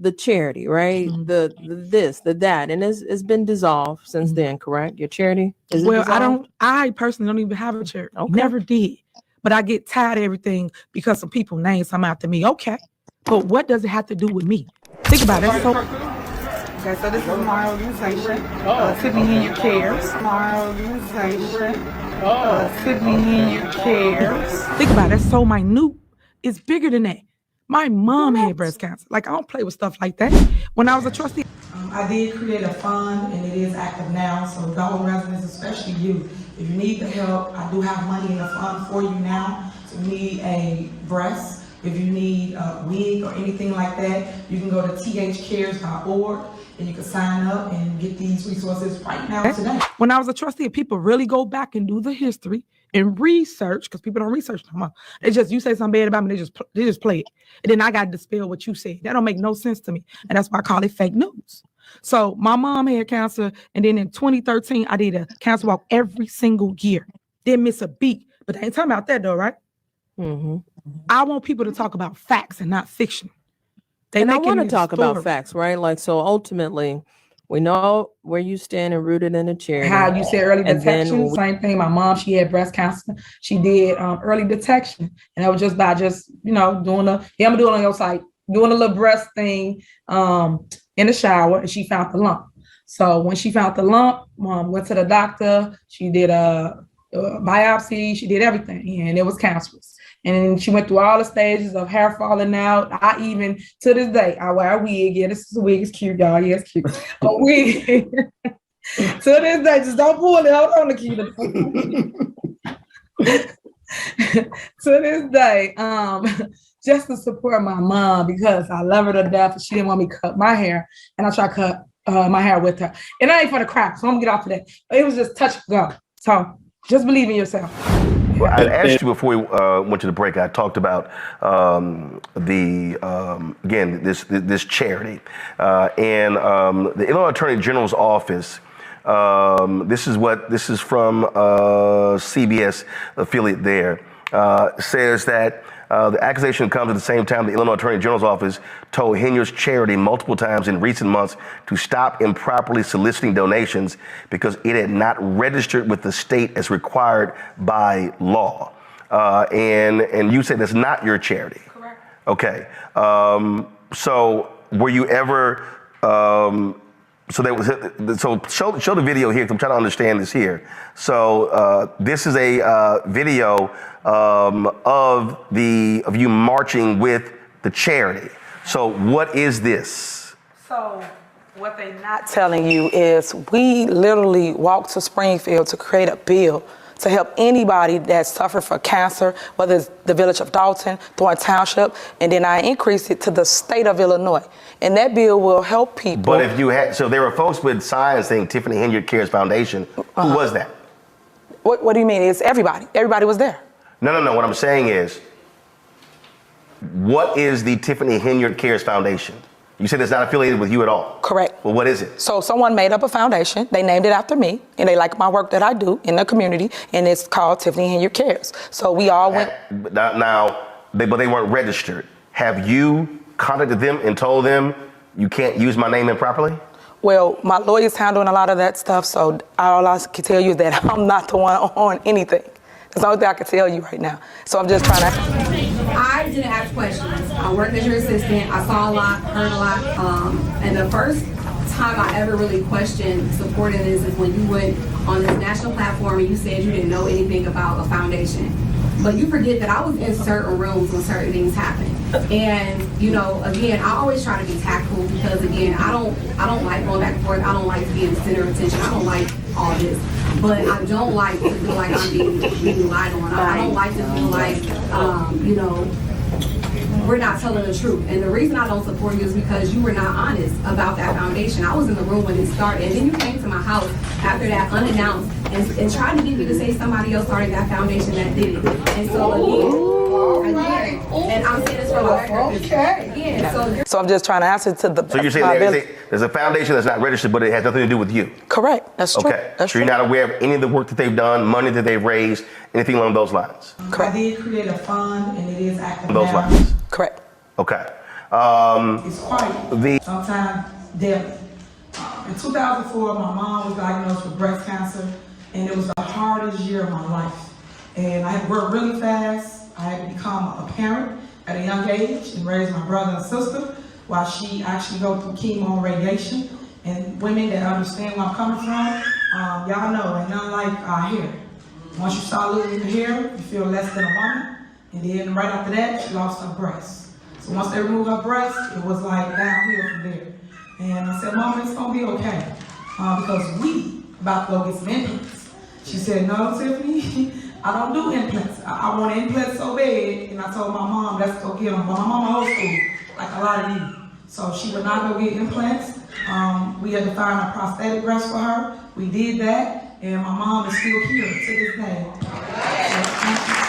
the charity, right? Mhm. The this, the that, and it's been dissolved since then, correct? Your charity? Is it Well, dissolved? I personally don't even have a charity. Okay. Never did. But I get tired of everything because some people name some after me. Okay. But what does it have to do with me? Think about it. Okay, so this is my organization, Tiffany Henyard Cares. My organization, Tiffany Henyard Cares. Think about it. That's so minute. It's bigger than that. My mom had breast cancer. Like, I don't play with stuff like that. When I was a trustee, I did create a fund, and it is active now. So fellow residents, especially you, if you need the help, I do have money in the fund for you now. So if you need a breast, if you need a wig or anything like that, you can go to thcares.org and you can sign up and get these resources right now today. When I was a trustee, people really go back and do the history and research, because people don't research no more. They just, you say something bad about me, they just play it. And then I got to dispel what you said. That don't make no sense to me. And that's why I call it fake news. So my mom had cancer, and then in 2013, I did a cancer walk every single year. Didn't miss a beat. But they ain't talking about that though, right? Mm-hmm. I want people to talk about facts and not fiction. And I want to talk about facts, right? Like, so ultimately, we know where you stand and rooted in the charity. How you said early detection, same thing. My mom, she had breast cancer. She did early detection. And that was just by doing I'm doing it on your site, doing a little breast thing in the shower, and she found the lump. So when she found the lump, mom went to the doctor. She did a biopsy. She did everything, and it was cancerous. And she went through all the stages of hair falling out. I even, to this day, I wear a wig. Yeah, this is a wig. It's cute, y'all. Yeah, it's cute. A wig. To this day, just don't pull it. Hold on, Nikita. To this day, just to support my mom, because I love her to death, and she didn't want me to cut my hair, and I tried to cut my hair with her. And I ain't for the crap, so I'm gonna get off of that. It was just touch and go. So just believe in yourself. Well, I asked you before we went to the break. I talked about this charity and the Illinois Attorney General's office. This is from CBS affiliate there. Says that the accusation comes at the same time the Illinois Attorney General's office told Henyard's charity multiple times in recent months to stop improperly soliciting donations because it had not registered with the state as required by law. And you said that's not your charity. Correct. Okay. So were you ever? So show the video here, because I'm trying to understand this here. So this is a video of you marching with the charity. So what is this? So what they're not telling you is we literally walked to Springfield to create a bill to help anybody that suffered from cancer, whether it's the village of Dalton, Thornton Township, and then I increased it to the state of Illinois. And that bill will help people. But if you had, so there were folks with signs saying Tiffany Henyard Cares Foundation. Who was that? What do you mean? It's everybody. Everybody was there. No. What I'm saying is, what is the Tiffany Henyard Cares Foundation? You said it's not affiliated with you at all. Correct. Well, what is it? So someone made up a foundation. They named it after me, and they like my work that I do in the community, and it's called Tiffany Henyard Cares. So we all went. But they weren't registered. Have you contacted them and told them you can't use my name improperly? Well, my lawyer's handling a lot of that stuff, so all I can tell you is that I'm not the one on anything. That's the only thing I can tell you right now. So I'm just trying to. I didn't ask questions. I worked as your assistant. I saw a lot, heard a lot. And the first time I ever really questioned supporting this is when you went on this national platform and you said you didn't know anything about a foundation. But you forget that I was in certain rooms when certain things happened. And, again, I always try to be tactful because, again, I don't like going back and forth. I don't like to be in the center of attention. I don't like all this. But I don't like to feel like I'm being lied on. I don't like to feel like, we're not telling the truth. And the reason I don't support you is because you were not honest about that foundation. I was in the room when it started, and then you came to my house after that unannounced and tried to get me to say somebody else started that foundation that did it. And so again, and I'm saying this for my record. Okay. So I'm just trying to answer to the. So you're saying there's a foundation that's not registered, but it has nothing to do with you? Correct. That's true. Okay. That's so you're true. not aware of any of the work that they've done, money that they've raised, anything along those lines? Correct. I did create a fund, and it is active Those now. lines. Correct. Okay. It's quite sometimes deadly. In 2004, my mom was diagnosed with breast cancer, and it was the hardest year of my life. And I had worked really fast. I had to become a parent at a young age and raise my brother and sister while she actually go through chemo and radiation. And women that understand where I'm coming from, y'all know, ain't nothing like our hair. Once you start losing your hair, you feel less than a woman. And then right after that, she lost her breast. So once they removed her breast, it was like downhill from there. And I said, Mom, it's gonna be okay. Because we about to go get some implants. She said, no, Tiffany, I don't do implants. I want implants so bad. And I told my mom, let's go get them. But my mama old school, like a lot of you. So she would not go get implants. We had to find a prosthetic breast for her. We did that. And my mom is still here to this day. So,